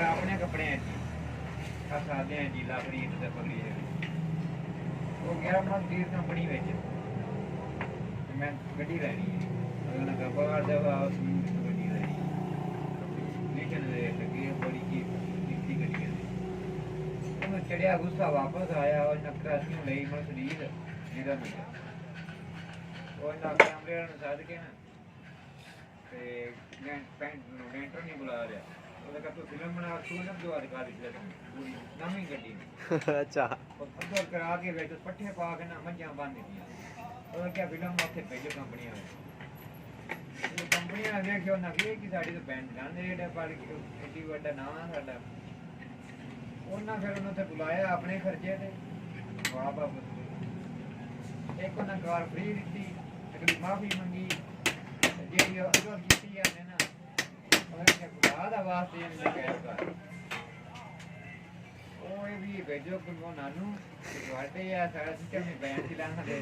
अपने कपड़े हैं सादे हैं जी लाकड़ी पगड़ी वो गया मजदूर कंपनी में मैं गड्डी लैनी है बाहर गड्डी लैनी लेकिन लगी बड़ी की गड्डी मैं चढ़िया गुस्सा वापस आया और नक्का क्यों ले मजदूर मेरा मिला और ना कैमरे साथ के ना पैंट डेंटर नहीं बुला रहा तो फिल्म बना सूरज जो दिखा दी पूरी नवी गड्डी अच्छा अंदर करा के बैठ पट्ठे पा के ना मंझा बांध दिया और क्या फिल्म माथे भेजो कंपनियां ये कंपनियां देखो ना कि साडी तो बैंड जाने रेड पर एडी बड़ा नाम है साडा ਉਹਨਾਂ ਫਿਰ ਉਹਨਾਂ ਤੇ ਬੁਲਾਇਆ ਆਪਣੇ ਖਰਚੇ ਤੇ ਵਾਹ ਵਾਪਸ ਇੱਕ ਉਹਨਾਂ ਕਾਰ ਫ੍ਰੀ ਦਿੱਤੀ ਅਗਲੀ ਮਾਫੀ ਮੰਗੀ ਜਿਹੜੀ ਉਹ ਕੀਤੀ ਜਾਂਦੇ ਨਾ ਉਹਨੇ ਬੁਲਾ ਦਾ ਵਾਸਤੇ ਇਹਨੇ ਕਹਿ ਕਰ ਉਹ ਇਹ ਵੀ ਭੇਜੋ ਕਿ ਉਹ ਨਾਨੂ ਤੁਹਾਡੇ ਆ ਸਾਰਾ ਸਿਸਟਮ में बैन दिलाना दे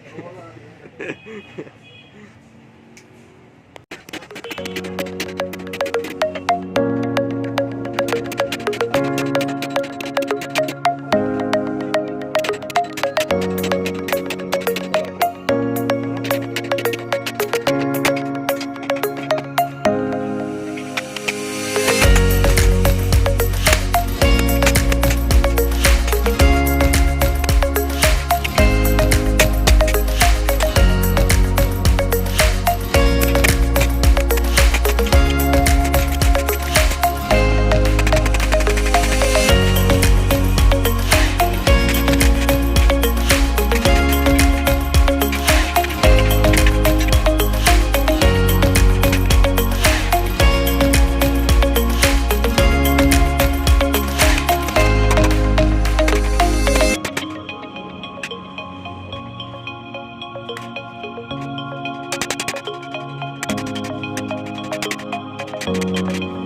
Thank you.